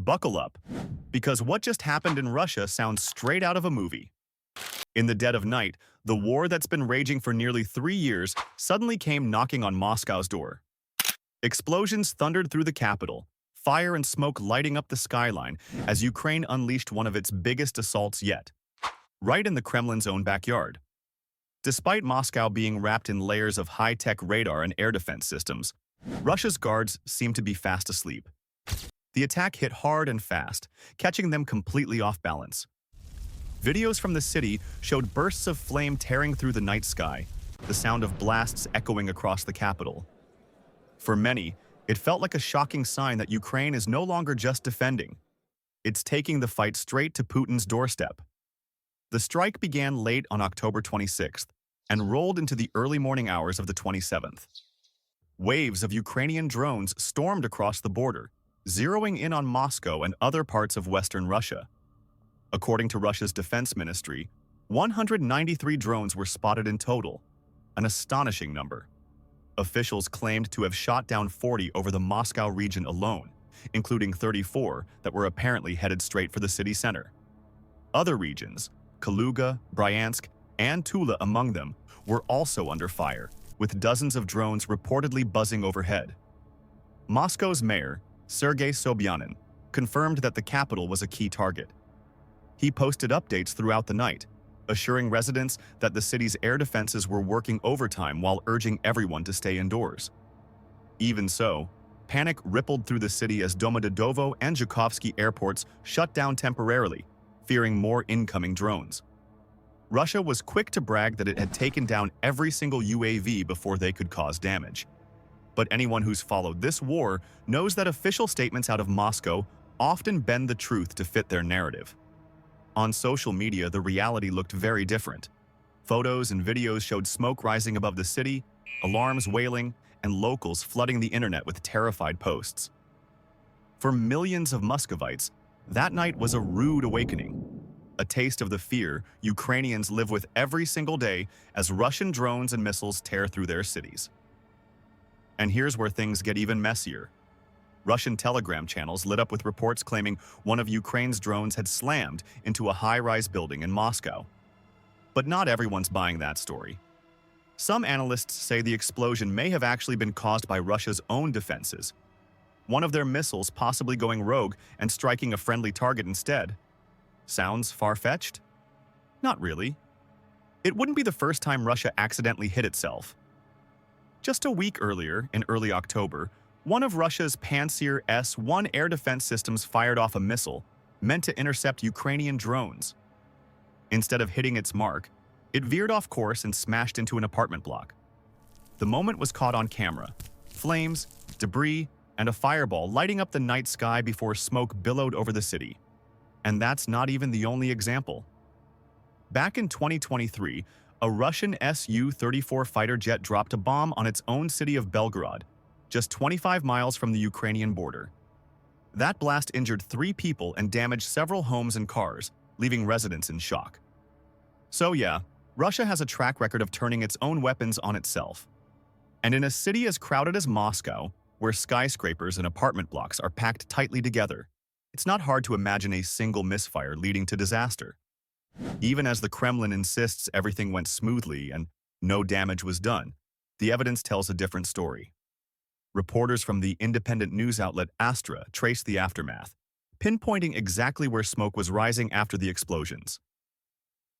Buckle up, because what just happened in Russia sounds straight out of a movie. In the dead of night, the war that's been raging for nearly 3 years suddenly came knocking on Moscow's door. Explosions thundered through the capital, fire and smoke lighting up the skyline as Ukraine unleashed one of its biggest assaults yet, right in the Kremlin's own backyard. Despite Moscow being wrapped in layers of high-tech radar and air defense systems, Russia's guards seemed to be fast asleep. The attack hit hard and fast, catching them completely off balance. Videos from the city showed bursts of flame tearing through the night sky, the sound of blasts echoing across the capital. For many, it felt like a shocking sign that Ukraine is no longer just defending. It's taking the fight straight to Putin's doorstep. The strike began late on October 26th and rolled into the early morning hours of the 27th. Waves of Ukrainian drones stormed across the border, zeroing in on Moscow and other parts of Western Russia. According to Russia's defense ministry, 193 drones were spotted in total, an astonishing number. Officials claimed to have shot down 40 over the Moscow region alone, including 34 that were apparently headed straight for the city center. Other regions, Kaluga, Bryansk, and Tula among them, were also under fire, with dozens of drones reportedly buzzing overhead. Moscow's mayor, Sergei Sobyanin, confirmed that the capital was a key target. He posted updates throughout the night, assuring residents that the city's air defenses were working overtime while urging everyone to stay indoors. Even so, panic rippled through the city as Domodedovo and Zhukovsky airports shut down temporarily, fearing more incoming drones. Russia was quick to brag that it had taken down every single UAV before they could cause damage. But anyone who's followed this war knows that official statements out of Moscow often bend the truth to fit their narrative. On social media, the reality looked very different. Photos and videos showed smoke rising above the city, alarms wailing, and locals flooding the internet with terrified posts. For millions of Muscovites, that night was a rude awakening, a taste of the fear Ukrainians live with every single day as Russian drones and missiles tear through their cities. And here's where things get even messier. Russian Telegram channels lit up with reports claiming one of Ukraine's drones had slammed into a high-rise building in Moscow. But not everyone's buying that story. Some analysts say the explosion may have actually been caused by Russia's own defenses, one of their missiles possibly going rogue and striking a friendly target instead. Sounds far-fetched? Not really. It wouldn't be the first time Russia accidentally hit itself. Just a week earlier, in early October, one of Russia's Pantsir S-1 air defense systems fired off a missile meant to intercept Ukrainian drones. Instead of hitting its mark, it veered off course and smashed into an apartment block. The moment was caught on camera. Flames, debris, and a fireball lighting up the night sky before smoke billowed over the city. And that's not even the only example. Back in 2023, a Russian Su-34 fighter jet dropped a bomb on its own city of Belgorod, just 25 miles from the Ukrainian border. That blast injured 3 people and damaged several homes and cars, leaving residents in shock. So yeah, Russia has a track record of turning its own weapons on itself. And in a city as crowded as Moscow, where skyscrapers and apartment blocks are packed tightly together, it's not hard to imagine a single misfire leading to disaster. Even as the Kremlin insists everything went smoothly and no damage was done, the evidence tells a different story. Reporters from the independent news outlet Astra traced the aftermath, pinpointing exactly where smoke was rising after the explosions.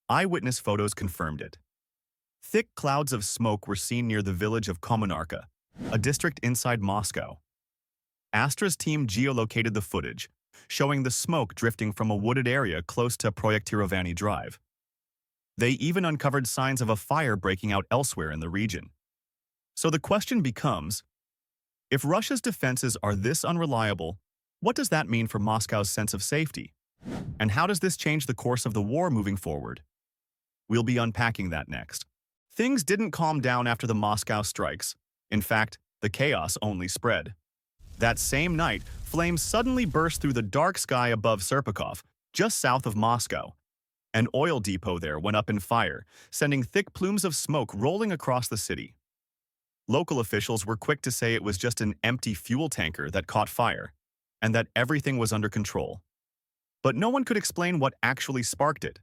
Eyewitness photos confirmed it. Thick clouds of smoke were seen near the village of Kommunarka, a district inside Moscow. Astra's team geolocated the footage, showing the smoke drifting from a wooded area close to Proyektirovany Drive. They even uncovered signs of a fire breaking out elsewhere in the region. So the question becomes, if Russia's defenses are this unreliable, what does that mean for Moscow's sense of safety? And how does this change the course of the war moving forward? We'll be unpacking that next. Things didn't calm down after the Moscow strikes. In fact, the chaos only spread. That same night, flames suddenly burst through the dark sky above Serpukhov, just south of Moscow. An oil depot there went up in fire, sending thick plumes of smoke rolling across the city. Local officials were quick to say it was just an empty fuel tanker that caught fire. and that everything was under control. But no one could explain what actually sparked it.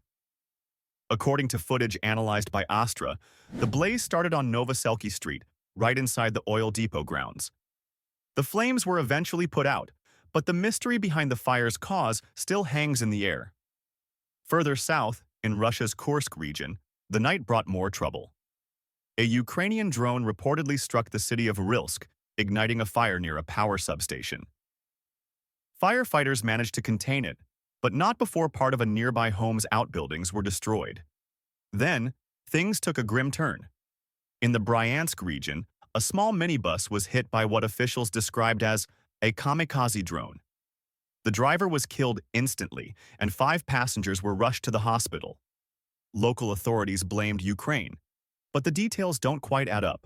According to footage analyzed by Astra, the blaze started on Novoselki Street, right inside the oil depot grounds. The flames were eventually put out, but the mystery behind the fire's cause still hangs in the air. Further south, in Russia's Kursk region, the night brought more trouble. A Ukrainian drone reportedly struck the city of Rilsk, igniting a fire near a power substation. Firefighters managed to contain it, but not before part of a nearby home's outbuildings were destroyed. Then, things took a grim turn. In the Bryansk region, a small minibus was hit by what officials described as a kamikaze drone. The driver was killed instantly, and 5 passengers were rushed to the hospital. Local authorities blamed Ukraine, but the details don't quite add up.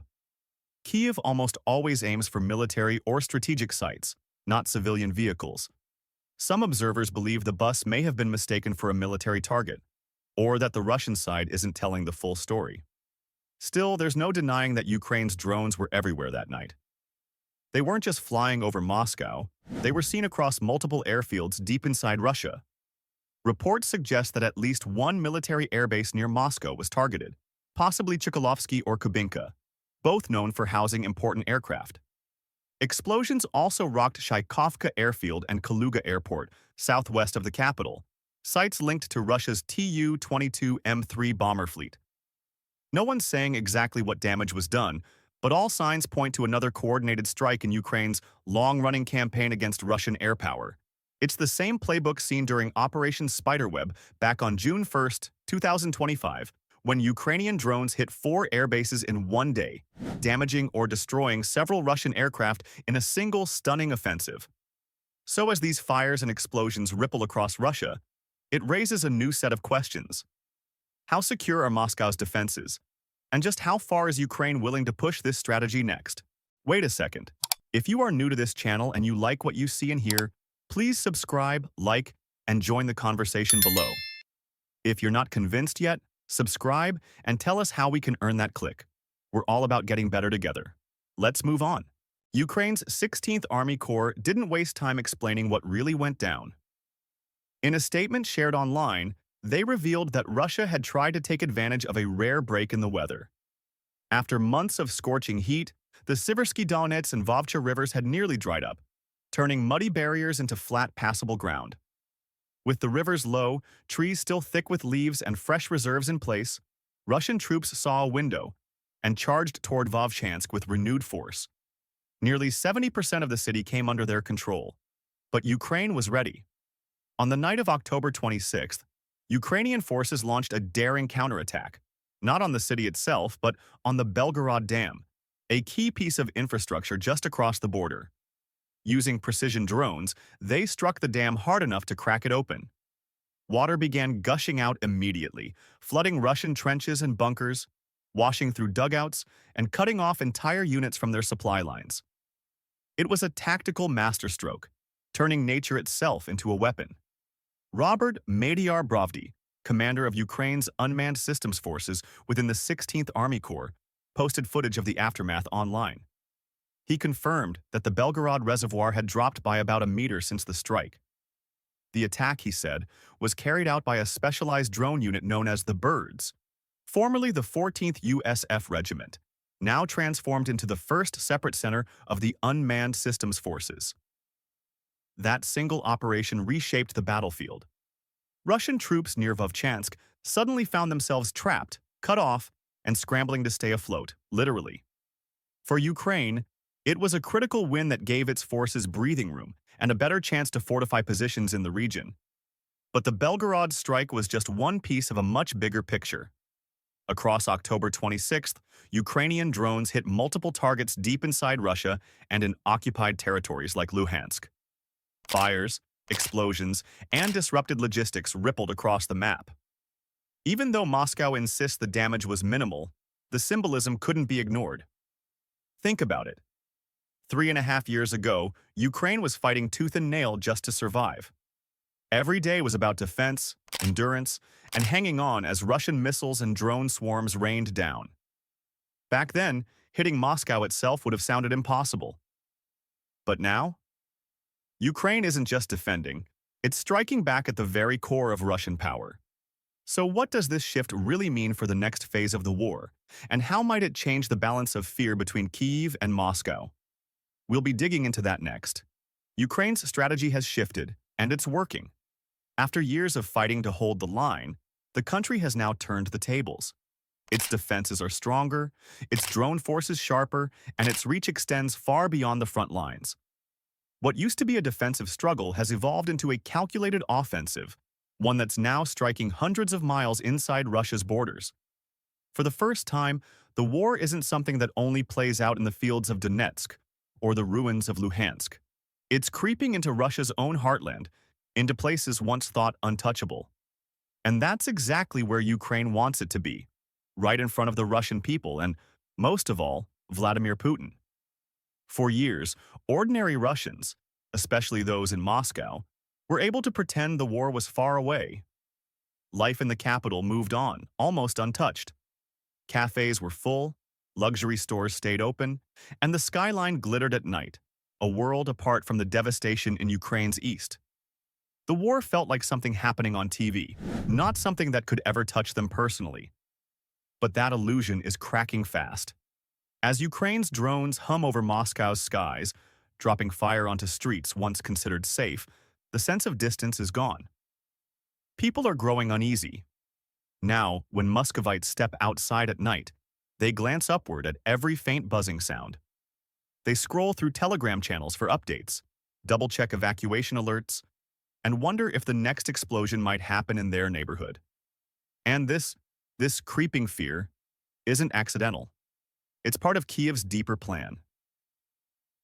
Kyiv almost always aims for military or strategic sites, not civilian vehicles. Some observers believe the bus may have been mistaken for a military target, or that the Russian side isn't telling the full story. Still, there's no denying that Ukraine's drones were everywhere that night. They weren't just flying over Moscow, they were seen across multiple airfields deep inside Russia. Reports suggest that at least one military airbase near Moscow was targeted, possibly Chkalovsky or Kubinka, both known for housing important aircraft. Explosions also rocked Tchaikovka Airfield and Kaluga Airport, southwest of the capital, sites linked to Russia's Tu-22M3 bomber fleet. No one's saying exactly what damage was done, but all signs point to another coordinated strike in Ukraine's long-running campaign against Russian air power. It's the same playbook seen during Operation Spiderweb back on June 1, 2025, when Ukrainian drones hit 4 air bases in one day, damaging or destroying several Russian aircraft in a single stunning offensive. So as these fires and explosions ripple across Russia, it raises a new set of questions. How secure are Moscow's defenses? And just how far is Ukraine willing to push this strategy next? Wait a second. If you are new to this channel and you like what you see and hear, please subscribe, like, and join the conversation below. If you're not convinced yet, subscribe and tell us how we can earn that click. We're all about getting better together. Let's move on. Ukraine's 16th Army Corps didn't waste time explaining what really went down. In a statement shared online, they revealed that Russia had tried to take advantage of a rare break in the weather. After months of scorching heat, the Siversky Donets and Vovcha rivers had nearly dried up, turning muddy barriers into flat, passable ground. With the rivers low, trees still thick with leaves, and fresh reserves in place, Russian troops saw a window and charged toward Vovchansk with renewed force. Nearly 70% of the city came under their control, but Ukraine was ready. On the night of October 26th, Ukrainian forces launched a daring counterattack, not on the city itself, but on the Belgorod Dam, a key piece of infrastructure just across the border. Using precision drones, they struck the dam hard enough to crack it open. Water began gushing out immediately, flooding Russian trenches and bunkers, washing through dugouts, and cutting off entire units from their supply lines. It was a tactical masterstroke, turning nature itself into a weapon. Robert Magyar Brovdy, commander of Ukraine's unmanned systems forces within the 16th Army Corps, posted footage of the aftermath online. He confirmed that the Belgorod Reservoir had dropped by about a meter since the strike. The attack, he said, was carried out by a specialized drone unit known as the Birds, formerly the 14th USF Regiment, now transformed into the first separate center of the Unmanned Systems Forces. That single operation reshaped the battlefield. Russian troops near Vovchansk suddenly found themselves trapped, cut off, and scrambling to stay afloat, literally. For Ukraine, it was a critical win that gave its forces breathing room and a better chance to fortify positions in the region. But the Belgorod strike was just one piece of a much bigger picture. Across October 26th, Ukrainian drones hit multiple targets deep inside Russia and in occupied territories like Luhansk. Fires, explosions, and disrupted logistics rippled across the map. Even though Moscow insists the damage was minimal, the symbolism couldn't be ignored. Think about it. 3.5 years ago, Ukraine was fighting tooth and nail just to survive. Every day was about defense, endurance, and hanging on as Russian missiles and drone swarms rained down. Back then, hitting Moscow itself would have sounded impossible. But now? Ukraine isn't just defending, it's striking back at the very core of Russian power. So what does this shift really mean for the next phase of the war, and how might it change the balance of fear between Kyiv and Moscow? We'll be digging into that next. Ukraine's strategy has shifted, and it's working. After years of fighting to hold the line, the country has now turned the tables. Its defenses are stronger, its drone forces sharper, and its reach extends far beyond the front lines. What used to be a defensive struggle has evolved into a calculated offensive, one that's now striking hundreds of miles inside Russia's borders. For the first time, the war isn't something that only plays out in the fields of Donetsk or the ruins of Luhansk. It's creeping into Russia's own heartland, into places once thought untouchable. And that's exactly where Ukraine wants it to be, right in front of the Russian people and, most of all, Vladimir Putin. For years, ordinary Russians, especially those in Moscow, were able to pretend the war was far away. Life in the capital moved on, almost untouched. Cafes were full, luxury stores stayed open, and the skyline glittered at night, a world apart from the devastation in Ukraine's east. The war felt like something happening on TV, not something that could ever touch them personally. But that illusion is cracking fast. As Ukraine's drones hum over Moscow's skies, dropping fire onto streets once considered safe, the sense of distance is gone. People are growing uneasy. Now, when Muscovites step outside at night, they glance upward at every faint buzzing sound. They scroll through Telegram channels for updates, double-check evacuation alerts, and wonder if the next explosion might happen in their neighborhood. And this creeping fear isn't accidental. It's part of Kyiv's deeper plan.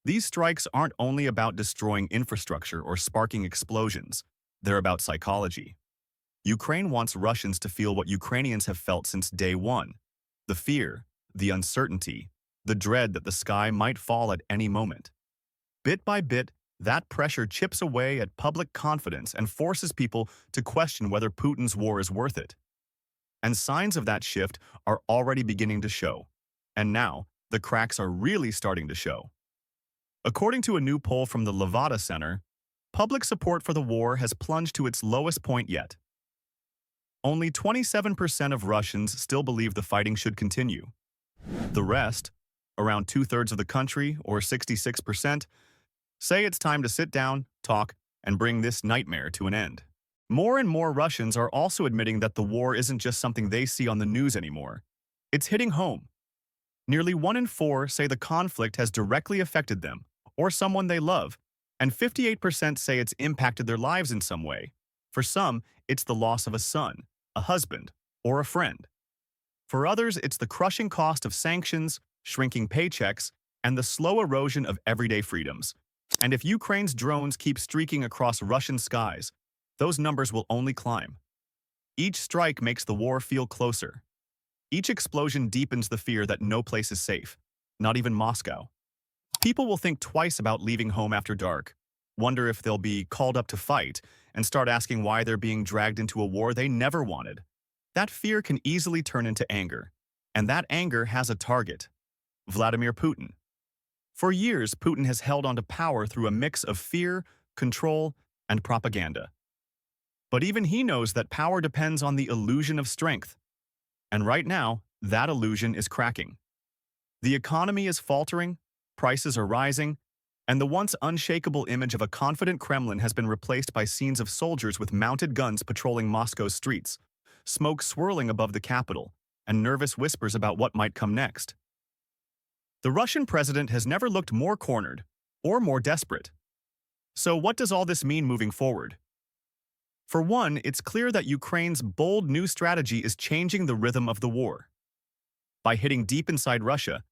These strikes aren't only about destroying infrastructure or sparking explosions, they're about psychology. Ukraine wants Russians to feel what Ukrainians have felt since day one: the fear, the uncertainty, the dread that the sky might fall at any moment. Bit by bit, that pressure chips away at public confidence and forces people to question whether Putin's war is worth it. And signs of that shift are already beginning to show. And now, the cracks are really starting to show. According to a new poll from the Levada Center, public support for the war has plunged to its lowest point yet. Only 27% of Russians still believe the fighting should continue. The rest, around two-thirds of the country, or 66%, say it's time to sit down, talk, and bring this nightmare to an end. More and more Russians are also admitting that the war isn't just something they see on the news anymore. It's hitting home. Nearly 1 in 4 say the conflict has directly affected them, or someone they love, and 58% say it's impacted their lives in some way. For some, it's the loss of a son, a husband, or a friend. For others, it's the crushing cost of sanctions, shrinking paychecks, and the slow erosion of everyday freedoms. And if Ukraine's drones keep streaking across Russian skies, those numbers will only climb. Each strike makes the war feel closer. Each explosion deepens the fear that no place is safe, not even Moscow. People will think twice about leaving home after dark, wonder if they'll be called up to fight, and start asking why they're being dragged into a war they never wanted. That fear can easily turn into anger, and that anger has a target: Vladimir Putin. For years, Putin has held onto power through a mix of fear, control, and propaganda. But even he knows that power depends on the illusion of strength. And right now, that illusion is cracking. The economy is faltering, prices are rising, and the once unshakable image of a confident Kremlin has been replaced by scenes of soldiers with mounted guns patrolling Moscow's streets, smoke swirling above the capital, and nervous whispers about what might come next. The Russian president has never looked more cornered or more desperate. So what does all this mean moving forward? For one, it's clear that Ukraine's bold new strategy is changing the rhythm of the war. By hitting deep inside Russia,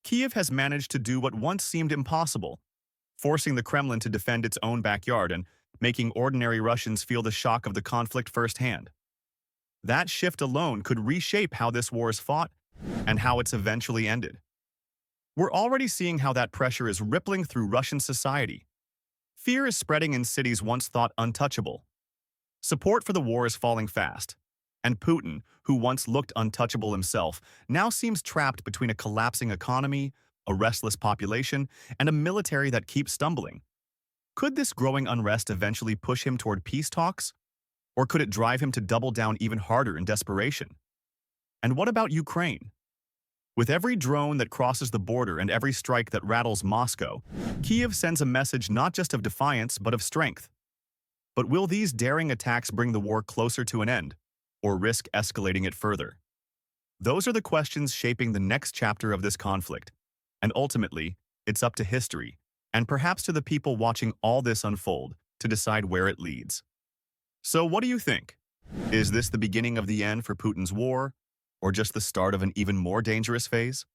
Kyiv has managed to do what once seemed impossible, forcing the Kremlin to defend its own backyard and making ordinary Russians feel the shock of the conflict firsthand. That shift alone could reshape how this war is fought and how it's eventually ended. We're already seeing how that pressure is rippling through Russian society. Fear is spreading in cities once thought untouchable. Support for the war is falling fast, and Putin, who once looked untouchable himself, now seems trapped between a collapsing economy, a restless population, and a military that keeps stumbling. Could this growing unrest eventually push him toward peace talks? Or could it drive him to double down even harder in desperation? And what about Ukraine? With every drone that crosses the border and every strike that rattles Moscow, Kyiv sends a message not just of defiance but of strength. But will these daring attacks bring the war closer to an end, or risk escalating it further? Those are the questions shaping the next chapter of this conflict, and ultimately, it's up to history, and perhaps to the people watching all this unfold, to decide where it leads. So what do you think? Is this the beginning of the end for Putin's war, or just the start of an even more dangerous phase?